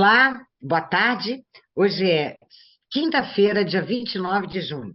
Olá, boa tarde. Hoje é quinta-feira, dia 29 de junho.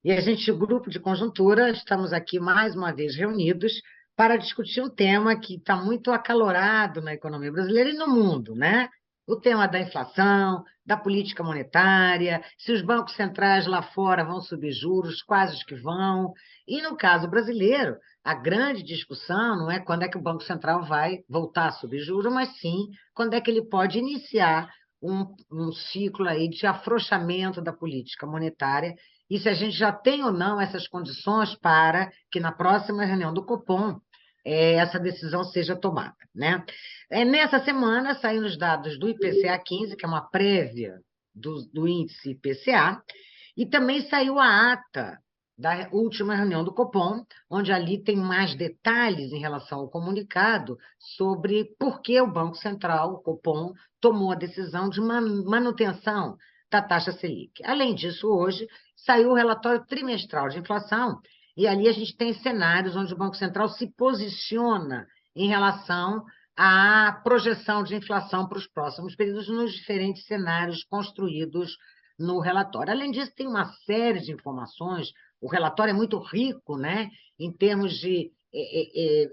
E a gente, o grupo de conjuntura, estamos aqui mais uma vez reunidos para discutir um tema que está muito acalorado na economia brasileira e no mundo, né? O tema da inflação, da política monetária, se os bancos centrais lá fora vão subir juros, quais os que vão. E no caso brasileiro, a grande discussão não é quando é que o Banco Central vai voltar a subir juros, mas sim quando é que ele pode iniciar um ciclo aí de afrouxamento da política monetária e se a gente já tem ou não essas condições para que na próxima reunião do Copom essa decisão seja tomada, né? Nessa semana saíram os dados do IPCA 15, que é uma prévia do índice IPCA, e também saiu a ata da última reunião do Copom, onde ali tem mais detalhes em relação ao comunicado sobre por que o Banco Central, o Copom, tomou a decisão de manutenção da taxa Selic. Além disso, hoje saiu o relatório trimestral de inflação, e ali a gente tem cenários onde o Banco Central se posiciona em relação à projeção de inflação para os próximos períodos nos diferentes cenários construídos no relatório. Além disso, tem uma série de informações. O relatório é muito rico, né, em termos de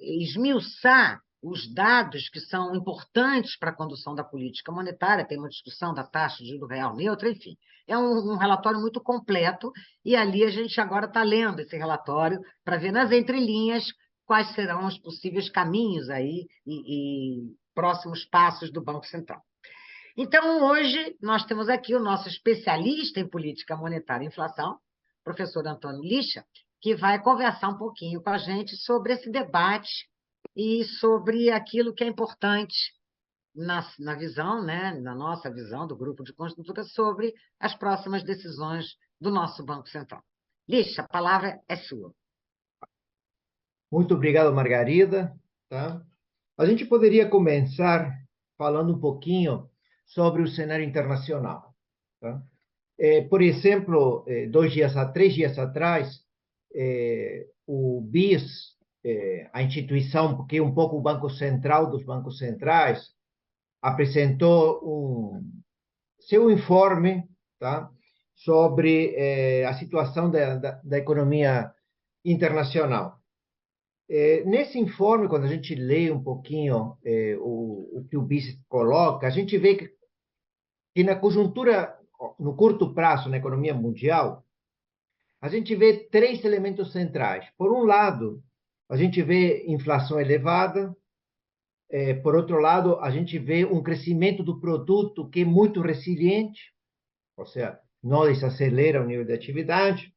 esmiuçar os dados que são importantes para a condução da política monetária, tem uma discussão da taxa de juros real neutra, enfim. É um relatório muito completo, e ali a gente agora está lendo esse relatório para ver nas entrelinhas quais serão os possíveis caminhos aí e próximos passos do Banco Central. Então, hoje, nós temos aqui o nosso especialista em política monetária e inflação, professor Antônio Lixa, que vai conversar um pouquinho com a gente sobre esse debate e sobre aquilo que é importante na visão, né, na nossa visão do grupo de conjuntura sobre as próximas decisões do nosso Banco Central. Lixa, a palavra é sua. Muito obrigado, Margarida. Tá? A gente poderia começar falando um pouquinho sobre o cenário internacional. Tá? Por exemplo, 3 dias atrás, o BIS, a instituição que é um pouco o Banco Central dos bancos centrais, apresentou seu informe, tá? Sobre a situação da economia internacional. Nesse informe, quando a gente lê um pouquinho o que o BIS coloca, a gente vê que na conjuntura, no curto prazo, na economia mundial, a gente vê três elementos centrais. Por um lado, a gente vê inflação elevada. Por outro lado, a gente vê um crescimento do produto que é muito resiliente, ou seja, não desacelera o nível de atividade.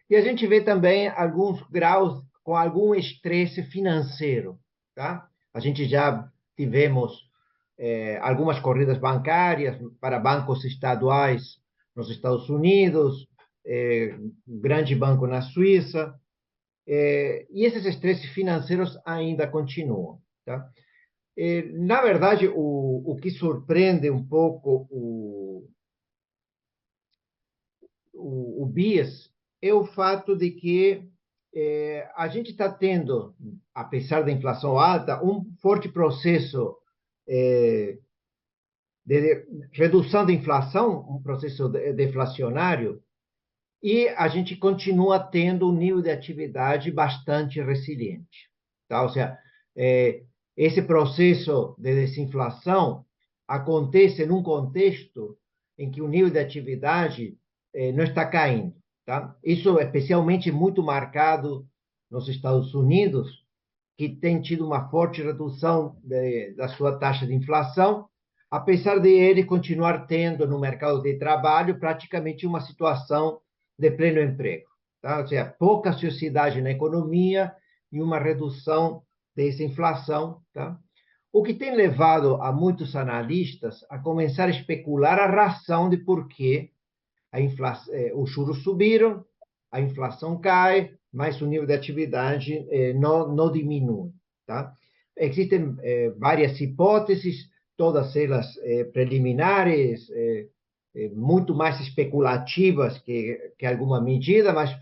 E a gente vê também alguns graus com algum estresse financeiro. Tá? A gente já tivemos algumas corridas bancárias para bancos estaduais nos Estados Unidos, um grande banco na Suíça, e esses estresses financeiros ainda continuam. Tá? Na verdade, o que surpreende um pouco o BIS é o fato de que a gente está tendo, apesar da inflação alta, um forte processo de redução da inflação, um processo deflacionário, e a gente continua tendo um nível de atividade bastante resiliente. Tá? Ou seja, esse processo de desinflação acontece num contexto em que o nível de atividade não está caindo. Tá? Isso é especialmente muito marcado nos Estados Unidos, que tem tido uma forte redução da sua taxa de inflação, apesar de ele continuar tendo no mercado de trabalho praticamente uma situação de pleno emprego. Tá? Ou seja, pouca ociosidade na economia e uma redução dessa inflação. Tá? O que tem levado a muitos analistas a começar a especular a razão de por que os juros subiram, a inflação cai, mas o nível de atividade não diminui. Tá? Existem várias hipóteses, todas elas preliminares, muito mais especulativas que alguma medida, mas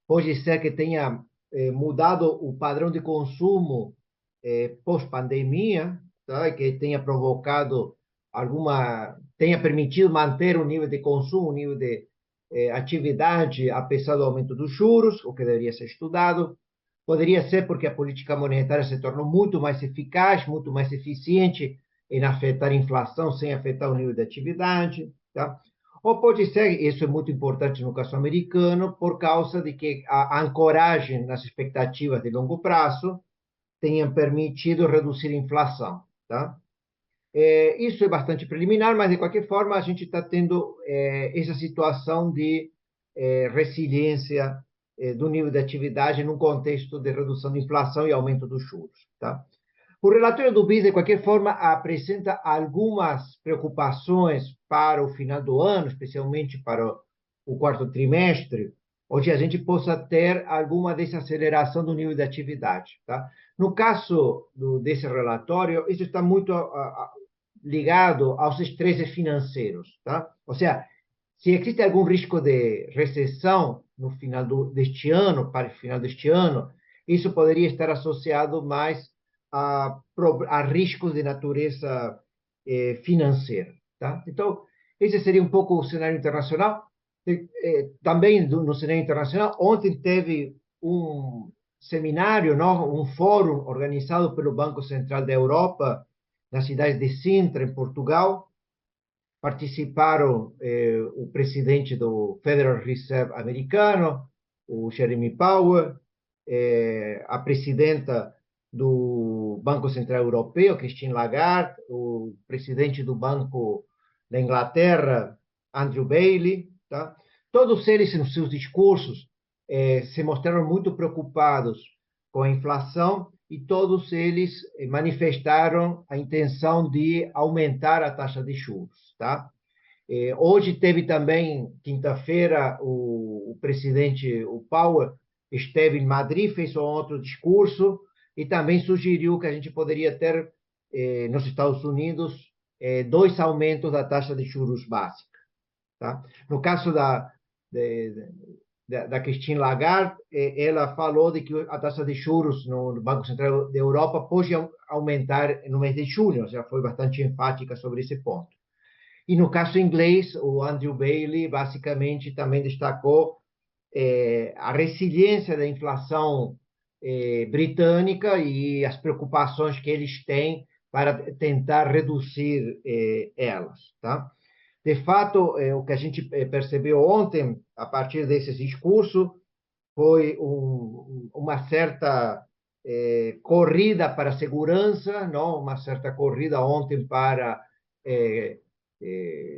pode ser que tenha mudado o padrão de consumo pós-pandemia, tá? Que tenha provocado tenha permitido manter o nível de consumo, o nível de atividade, apesar do aumento dos juros, o que deveria ser estudado. Poderia ser porque a política monetária se tornou muito mais eficaz, muito mais eficiente em afetar a inflação sem afetar o nível de atividade, tá? Ou pode ser, isso é muito importante no caso americano, por causa de que a ancoragem nas expectativas de longo prazo tenha permitido reduzir a inflação, tá? Isso é bastante preliminar, mas de qualquer forma a gente está tendo essa situação de resiliência do nível de atividade num contexto de redução da inflação e aumento dos juros, tá? O relatório do BIS, de qualquer forma, apresenta algumas preocupações para o final do ano, especialmente para o quarto trimestre, onde a gente possa ter alguma desaceleração do nível de atividade, tá? No caso desse relatório, isso está muito ligado aos estresses financeiros, tá? Ou seja, se existe algum risco de recessão no final deste ano, para o final deste ano, isso poderia estar associado mais a riscos de natureza financeira, tá? Então, esse seria um pouco o cenário internacional. Também no cenário internacional, ontem teve um seminário, não? Um fórum organizado pelo Banco Central da Europa, na cidade de Sintra, em Portugal. Participaram o presidente do Federal Reserve americano, o Jeremy Powell, a presidenta do Banco Central Europeu, Christine Lagarde, o presidente do Banco da Inglaterra, Andrew Bailey, tá? Todos eles, nos seus discursos, se mostraram muito preocupados com a inflação e todos eles manifestaram a intenção de aumentar a taxa de juros, tá? Hoje teve também, quinta-feira, o presidente, o Powell, esteve em Madrid, fez um outro discurso e também sugeriu que a gente poderia ter, nos Estados Unidos, 2 aumentos da taxa de juros básica, tá? No caso da Christine Lagarde, ela falou de que a taxa de juros no Banco Central da Europa pode aumentar no mês de julho, já foi bastante enfática sobre esse ponto. E no caso inglês, o Andrew Bailey basicamente também destacou a resiliência da inflação britânica e as preocupações que eles têm para tentar reduzir elas, tá? De fato, o que a gente percebeu ontem, a partir desses discursos, foi uma certa corrida para a segurança, não? Uma certa corrida ontem para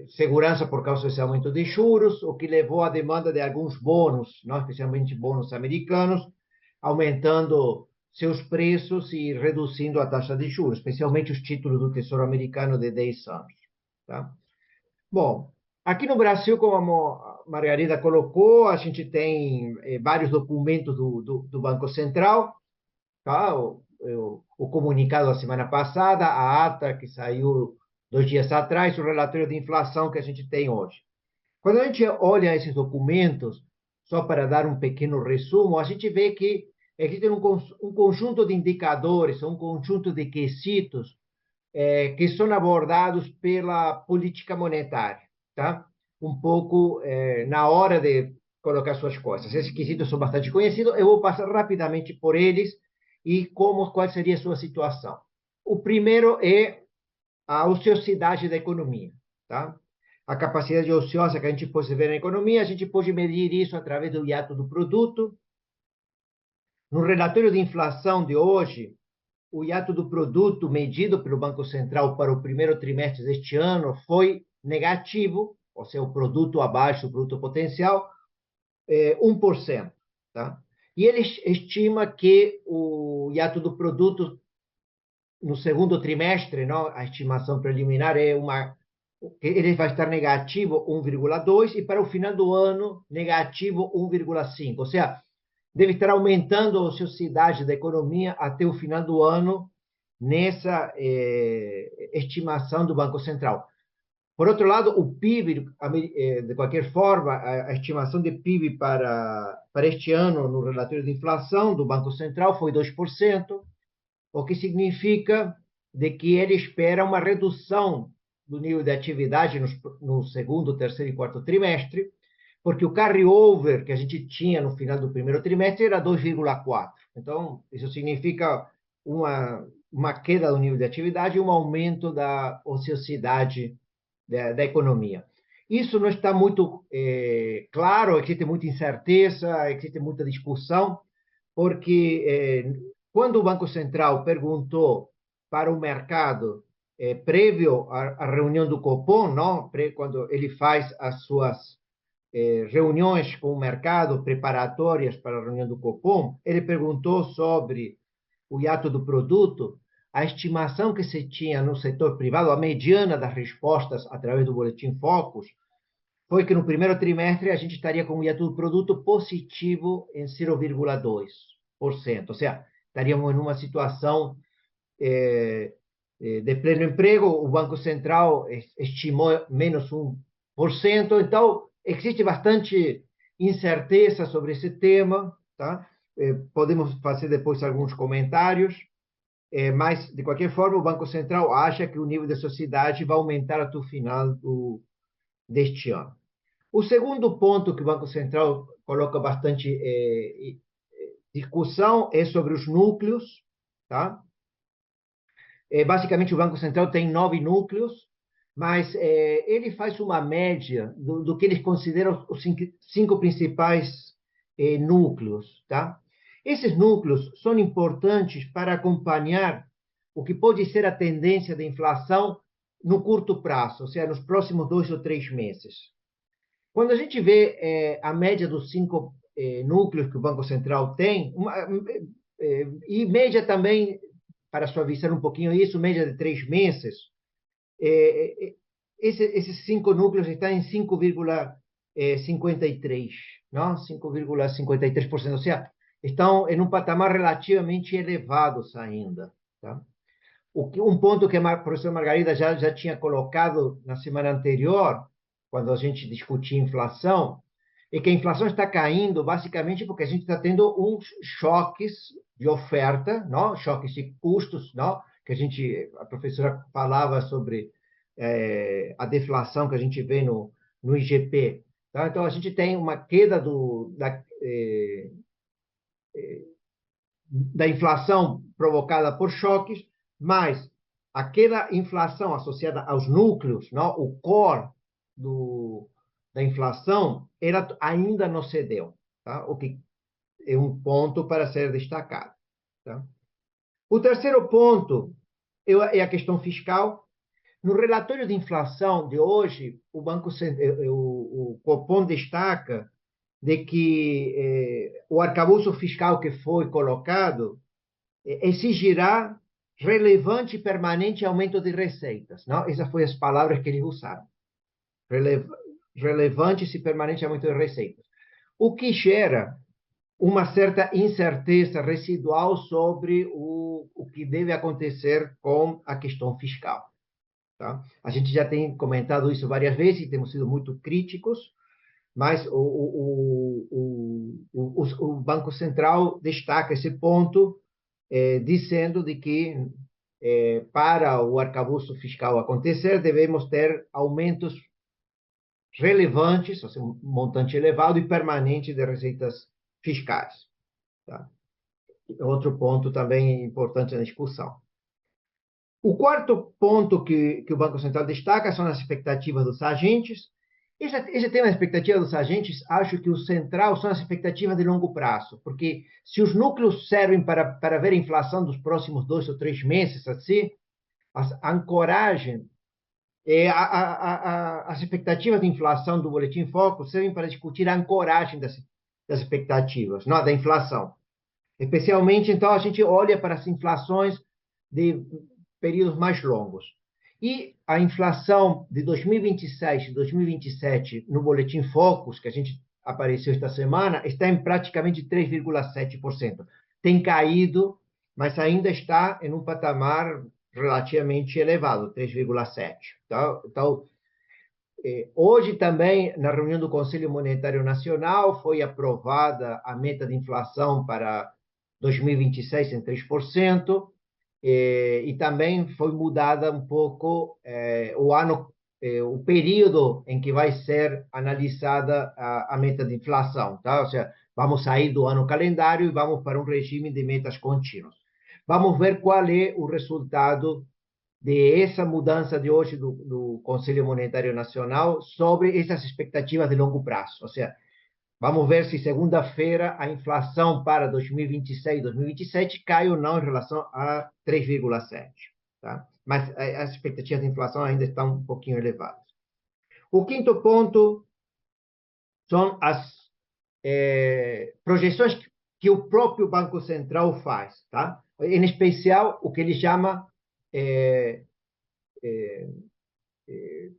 segurança por causa desse aumento de juros, o que levou à demanda de alguns bônus, não? Especialmente bônus americanos, aumentando seus preços e reduzindo a taxa de juros, especialmente os títulos do Tesouro Americano de 10 anos, tá? Bom, aqui no Brasil, como a Margarida colocou, a gente tem vários documentos do Banco Central, tá? O comunicado da semana passada, a ata que saiu 2 dias atrás, o relatório de inflação que a gente tem hoje. Quando a gente olha esses documentos, só para dar um pequeno resumo, a gente vê que existe um conjunto de indicadores, um conjunto de quesitos que são abordados pela política monetária, tá? Um pouco na hora de colocar suas coisas. Esses quesitos são bastante conhecidos, eu vou passar rapidamente por eles e qual seria a sua situação. O primeiro é a ociosidade da economia, tá? A capacidade ociosa que a gente pode ver na economia, a gente pode medir isso através do hiato do produto. No relatório de inflação de hoje, o hiato do produto medido pelo Banco Central para o primeiro trimestre deste ano foi negativo, ou seja, o produto abaixo do produto potencial, 1%. Tá? E ele estima que o hiato do produto no segundo trimestre, não, a estimação preliminar ele vai estar negativo 1,2 e para o final do ano negativo 1,5. Ou seja, deve estar aumentando a ociosidade da economia até o final do ano, nessa estimação do Banco Central. Por outro lado, o PIB, de qualquer forma, a estimação de PIB para este ano, no relatório de inflação do Banco Central, foi 2%, o que significa de que ele espera uma redução do nível de atividade no segundo, terceiro e quarto trimestre, porque o carry-over que a gente tinha no final do primeiro trimestre era 2,4. Então, isso significa uma queda do nível de atividade e um aumento da ociosidade da economia. Isso não está muito claro, existe muita incerteza, existe muita discussão, porque quando o Banco Central perguntou para o mercado, prévio à reunião do Copom, não? Quando ele faz as suas reuniões com o mercado preparatórias para a reunião do Copom, ele perguntou sobre o hiato do produto. A estimação que se tinha no setor privado, a mediana das respostas através do Boletim Focus, foi que no primeiro trimestre a gente estaria com o hiato do produto positivo em 0,2%. Ou seja, estaríamos em uma situação de pleno emprego. O Banco Central estimou menos 1%. Então, existe bastante incerteza sobre esse tema, tá? Podemos fazer depois alguns comentários, mas, de qualquer forma, o Banco Central acha que o nível de sociedade vai aumentar até o final deste ano. O segundo ponto que o Banco Central coloca bastante discussão é sobre os núcleos, tá? Basicamente, o Banco Central tem 9 núcleos, mas ele faz uma média do que eles consideram os cinco principais núcleos, tá? Esses núcleos são importantes para acompanhar o que pode ser a tendência da inflação no curto prazo, ou seja, nos próximos 2 ou 3 meses. Quando a gente vê a média dos 5 núcleos que o Banco Central tem, e média também, para suavizar um pouquinho isso, média de 3 meses, esses 5 núcleos estão em 5,53%, não? 5,53%, ou seja, estão em um patamar relativamente elevados ainda, tá? Um ponto que a professora Margarida já tinha colocado na semana anterior, quando a gente discutia inflação, é que a inflação está caindo basicamente porque a gente está tendo uns choques de oferta, não? Choques de custos, não? Que a professora falava sobre a deflação que a gente vê no IGP. Tá? Então, a gente tem uma queda da inflação provocada por choques, mas aquela inflação associada aos núcleos, não? O core da inflação, ela ainda não cedeu, tá? O que é um ponto para ser destacado. Tá? O terceiro ponto é a questão fiscal. No relatório de inflação de hoje, o Copom destaca de que o arcabouço fiscal que foi colocado exigirá relevante e permanente aumento de receitas. Não? Essas foram as palavras que eles usaram. Relevante e permanente aumento de receitas. O que gera uma certa incerteza residual sobre o que deve acontecer com a questão fiscal. Tá? A gente já tem comentado isso várias vezes e temos sido muito críticos, mas o Banco Central destaca esse ponto, dizendo de que para o arcabouço fiscal acontecer, devemos ter aumentos relevantes, ou seja, um montante elevado e permanente de receitas fiscais. Tá? Outro ponto também importante na discussão. O quarto ponto que o Banco Central destaca são as expectativas dos agentes. Esse tema da expectativa dos agentes, acho que o central são as expectativas de longo prazo, porque se os núcleos servem para ver a inflação dos próximos 2 ou 3 meses, assim, a ancoragem, as expectativas de inflação do Boletim Focus servem para discutir a ancoragem das expectativas, não, da inflação. Especialmente, então, a gente olha para as inflações de períodos mais longos. E a inflação de 2026 e 2027 no Boletim Focus, que a gente apareceu esta semana, está em praticamente 3,7%. Tem caído, mas ainda está em um patamar relativamente elevado, 3,7%. Então, hoje também, na reunião do Conselho Monetário Nacional, foi aprovada a meta de inflação para 2026 em 3%. e também foi mudada um pouco o período em que vai ser analisada a meta de inflação, tá? Ou seja, vamos sair do ano calendário e vamos para um regime de metas contínuas. Vamos ver qual é o resultado dessa mudança de hoje do Conselho Monetário Nacional sobre essas expectativas de longo prazo. Ou seja, vamos ver se segunda-feira a inflação para 2026 e 2027 cai ou não em relação a 3,7. Tá? Mas as expectativas de inflação ainda estão um pouquinho elevadas. O quinto ponto são as projeções que o próprio Banco Central faz. Tá? Em especial, o que ele chama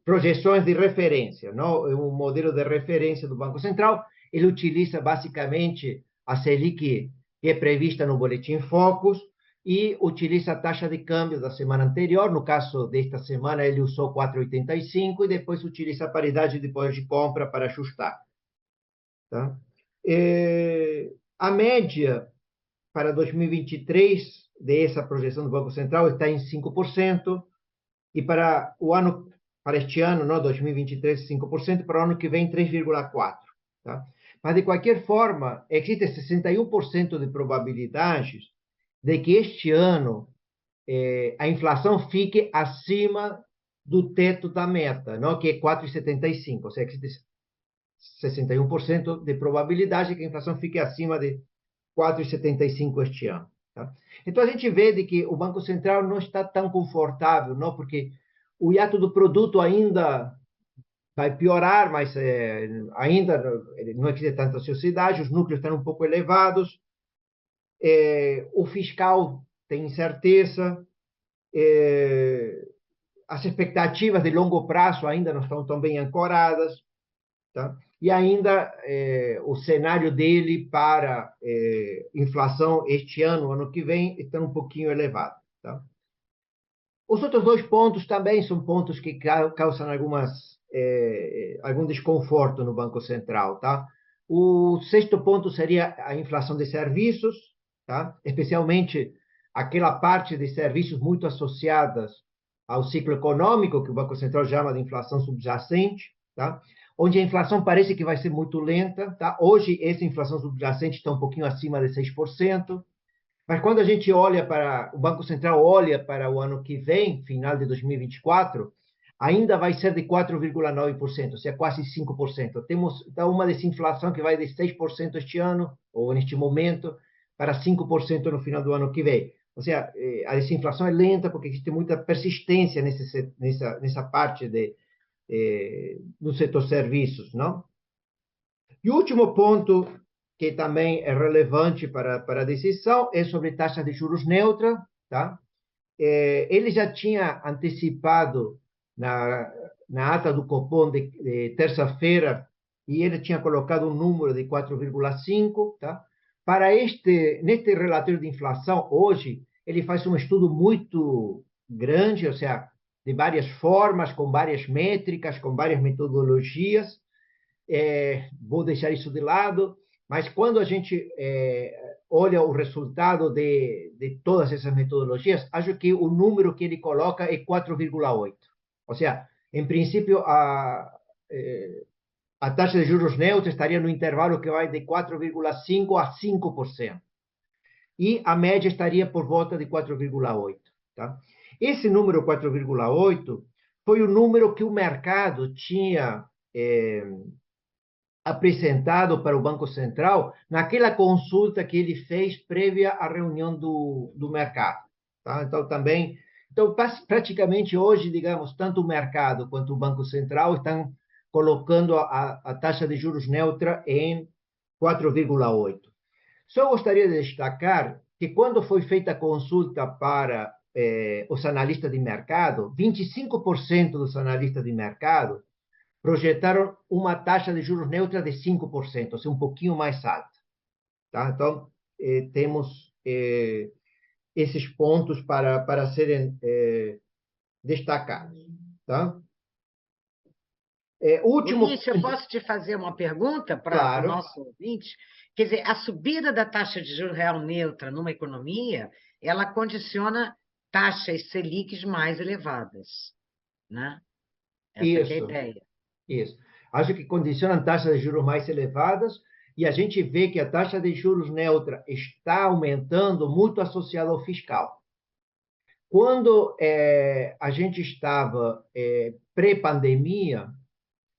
projeções de referência, não? Um modelo de referência do Banco Central. Ele utiliza basicamente a Selic que é prevista no Boletim Focus e utiliza a taxa de câmbio da semana anterior. No caso desta semana, ele usou 4,85 e depois utiliza a paridade de poder de compra para ajustar. Tá? A média para 2023 dessa projeção do Banco Central está em 5%, e para este ano, não, 2023, 5%, para o ano que vem, 3,4%. Tá? Mas, de qualquer forma, existe 61% de probabilidades de que este ano a inflação fique acima do teto da meta, não? Que é 4,75%. Ou seja, existe 61% de probabilidade de que a inflação fique acima de 4,75% este ano. Tá? Então, a gente vê de que o Banco Central não está tão confortável, não? Porque o hiato do produto ainda vai piorar, mas ainda não existe tanta ociosidade, os núcleos estão um pouco elevados, o fiscal tem incerteza, as expectativas de longo prazo ainda não estão tão bem ancoradas, tá? E ainda o cenário dele para inflação este ano, ano que vem, está um pouquinho elevado. Tá? Os outros dois pontos também são pontos que causam algum desconforto no Banco Central. Tá? O sexto ponto seria a inflação de serviços, tá? Especialmente aquela parte de serviços muito associadas ao ciclo econômico, que o Banco Central chama de inflação subjacente, tá? Onde a inflação parece que vai ser muito lenta. Tá? Hoje, essa inflação subjacente está um pouquinho acima de 6%, mas quando a gente olha para, o Banco Central olha para o ano que vem, final de 2024, ainda vai ser de 4,9%, ou seja, quase 5%. Temos então uma desinflação que vai de 6% este ano, ou neste momento, para 5% no final do ano que vem. Ou seja, a desinflação é lenta porque existe muita persistência nessa parte do setor serviços, não? E o último ponto, que também é relevante para a decisão, é sobre taxa de juros neutra, tá? Ele já tinha antecipado na ata do Copom de terça-feira, e ele tinha colocado um número de 4,5, tá? Neste relatório de inflação, hoje, ele faz um estudo muito grande, ou seja, de várias formas, com várias métricas, com várias metodologias. Vou deixar isso de lado, mas quando a gente olha o resultado de todas essas metodologias, acho que o número que ele coloca é 4,8. Ou seja, em princípio, a taxa de juros neutra estaria no intervalo que vai de 4,5% a 5%. E a média estaria por volta de 4,8%. Tá? Esse número 4,8 foi o número que o mercado tinha apresentado para o Banco Central naquela consulta que ele fez prévia à reunião do mercado. Tá? Então, praticamente hoje, digamos, tanto o mercado quanto o Banco Central estão colocando a taxa de juros neutra em 4,8. Só gostaria de destacar que quando foi feita a consulta para os analistas de mercado, 25% dos analistas de mercado projetaram uma taxa de juros neutra de 5%, ou seja, um pouquinho mais alta. Tá? Então, temos esses pontos para serem destacados. Tá? Luiz, eu posso te fazer uma pergunta para o nosso ouvinte? Quer dizer, a subida da taxa de juros real neutra numa economia, ela condiciona taxas Selics mais elevadas, né? Essa que é a Isso, ideia. isso. Acho que condicionam taxas de juros mais elevadas e a gente vê que a taxa de juros neutra está aumentando muito associada ao fiscal. Quando a gente estava pré-pandemia,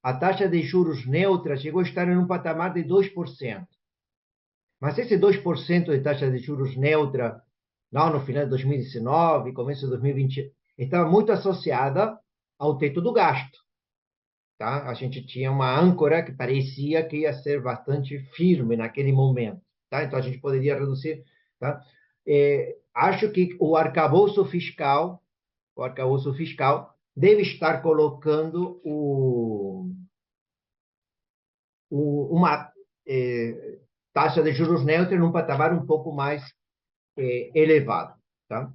a taxa de juros neutra chegou a estar em um patamar de 2%. Mas esse 2% de taxa de juros neutra, lá no final de 2019, começo de 2020, estava muito associada ao teto do gasto. Tá? A gente tinha uma âncora que parecia que ia ser bastante firme naquele momento. Tá? Então, a gente poderia reduzir. Tá? Acho que o arcabouço fiscal deve estar colocando uma taxa de juros neutra num patamar um pouco mais elevado. Tá?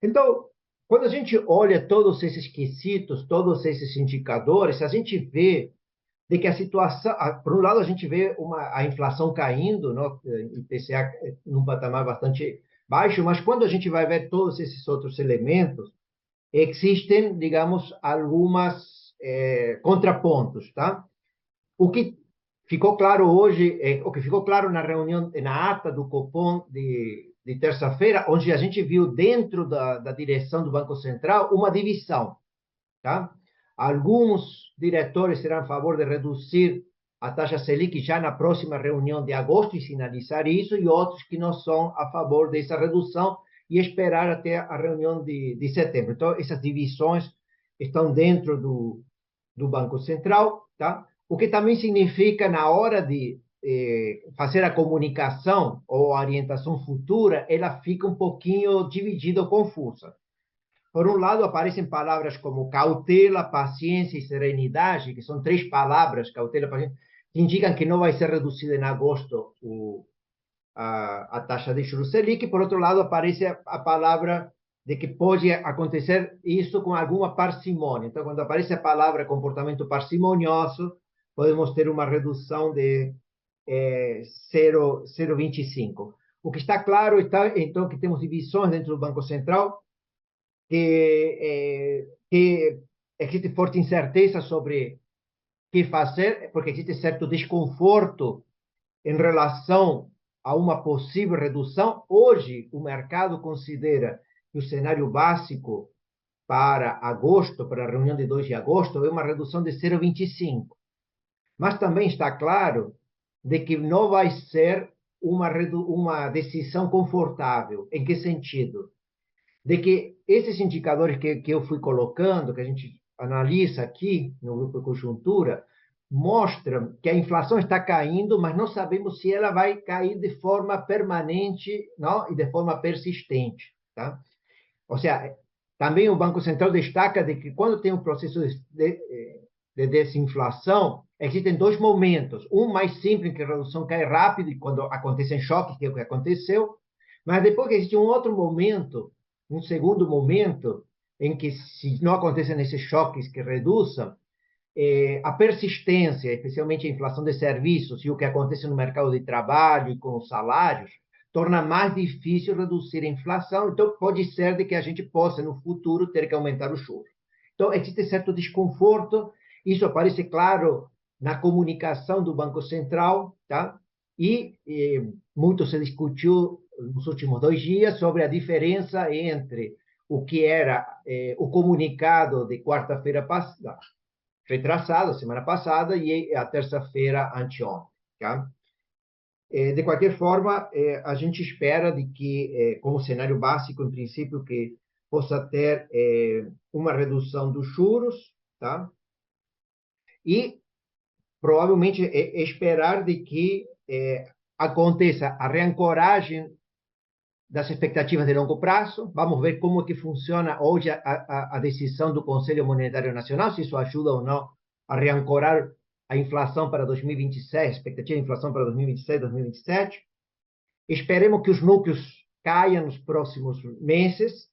Então, quando a gente olha todos esses quesitos, todos esses indicadores, a gente vê de que a situação, por um lado, a gente vê a inflação caindo, né? IPCA num patamar bastante baixo, mas quando a gente vai ver todos esses outros elementos, existem, digamos, algumas contrapontos, tá? O que ficou claro hoje, o que ficou claro na reunião, na ata do Copom de terça-feira, onde a gente viu dentro da direção do Banco Central uma divisão, tá? Alguns diretores serão a favor de reduzir a taxa Selic já na próxima reunião de agosto e sinalizar isso, e outros que não são a favor dessa redução e esperar até a reunião de setembro. Então, essas divisões estão dentro do Banco Central, tá? O que também significa, na hora de fazer a comunicação ou a orientação futura, ela fica um pouquinho dividida ou confusa. Por um lado, aparecem palavras como cautela, paciência e serenidade, que são três palavras, cautela, paciência, que indicam que não vai ser reduzida em agosto a taxa de juros Selic. Por outro lado, aparece a palavra de que pode acontecer isso com alguma parcimônia. Então, quando aparece a palavra comportamento parcimonioso, podemos ter uma redução de 0,25. O que está claro, então, que temos divisões dentro do Banco Central, que existe forte incerteza sobre o que fazer, porque existe certo desconforto em relação a uma possível redução. Hoje, o mercado considera que o cenário básico para agosto, para a reunião de 2 de agosto, é uma redução de 0,25. Mas também está claro de que não vai ser uma decisão confortável. Em que sentido? De que esses indicadores que eu fui colocando, que a gente analisa aqui no grupo de conjuntura, mostram que a inflação está caindo, mas não sabemos se ela vai cair de forma permanente, não, e de forma persistente, tá? Ou seja, também o Banco Central destaca de que quando tem um processo de desinflação, existem dois momentos. Um mais simples, em que a redução cai rápido, e quando acontecem choques, que é o que aconteceu, mas depois existe um outro momento, um segundo momento, em que, se não acontecem esses choques que reduzam, a persistência, especialmente a inflação de serviços e o que acontece no mercado de trabalho e com os salários, torna mais difícil reduzir a inflação. Então, pode ser de que a gente possa, no futuro, ter que aumentar os juros. Então, existe certo desconforto. Isso aparece claro na comunicação do Banco Central, tá? E muito se discutiu nos últimos 2 dias sobre a diferença entre o que era o comunicado de quarta-feira passada, retrasado, semana passada, e a terça-feira anteontem. Tá? De qualquer forma, a gente espera de que, como cenário básico, em princípio, que possa ter uma redução dos juros, tá? E provavelmente esperar de que aconteça a reancoragem das expectativas de longo prazo. Vamos ver como que funciona hoje a decisão do Conselho Monetário Nacional, se isso ajuda ou não a reancorar a inflação para 2026, expectativa de inflação para 2026, 2027. Esperemos que os núcleos caiam nos próximos meses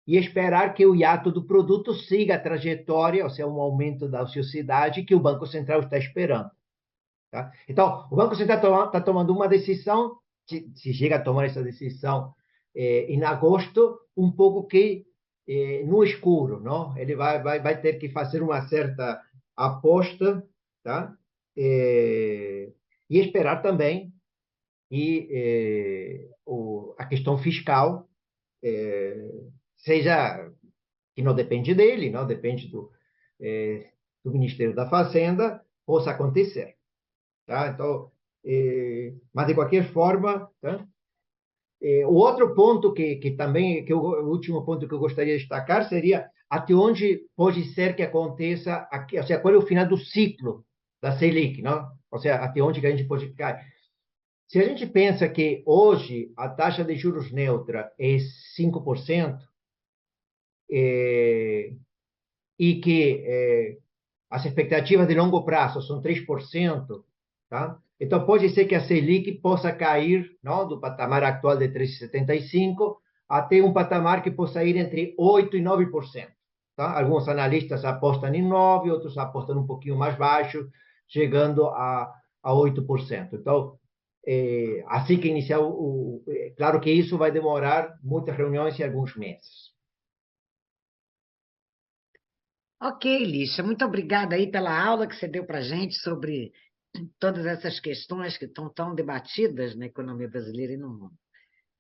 e esperar que o hiato do produto siga a trajetória, ou seja, um aumento da ociosidade que o Banco Central está esperando. Tá? Então, o Banco Central está tomando uma decisão, se chega a tomar essa decisão em agosto, um pouco que no escuro, não? Ele vai ter que fazer uma certa aposta, tá? E esperar também que a questão fiscal seja que não depende dele, não depende do Ministério da Fazenda, possa acontecer, tá? Então, mas de qualquer forma, tá? O outro ponto que também, o último ponto que eu gostaria de destacar seria até onde pode ser que aconteça, aqui, ou seja, qual é o final do ciclo da Selic, não? Ou seja, até onde que a gente pode ficar. Se a gente pensa que hoje a taxa de juros neutra é 5%, e que as expectativas de longo prazo são 3%, tá? Então, pode ser que a Selic possa cair, não, do patamar atual de 3,75 até um patamar que possa ir entre 8% e 9%. Tá? Alguns analistas apostam em 9%, outros apostam um pouquinho mais baixo, chegando a 8%. Então, assim que iniciar claro que isso vai demorar muitas reuniões e alguns meses. Ok, Lícia, muito obrigada aí pela aula que você deu para a gente sobre todas essas questões que estão tão debatidas na economia brasileira e no mundo.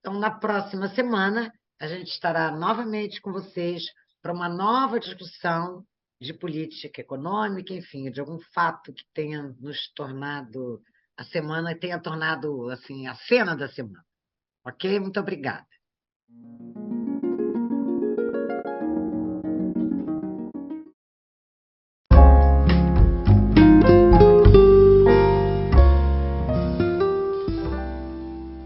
Então, na próxima semana, a gente estará novamente com vocês para uma nova discussão de política econômica, enfim, de algum fato que tenha nos tornado a semana, tenha tornado assim a cena da semana. Ok? Muito obrigada.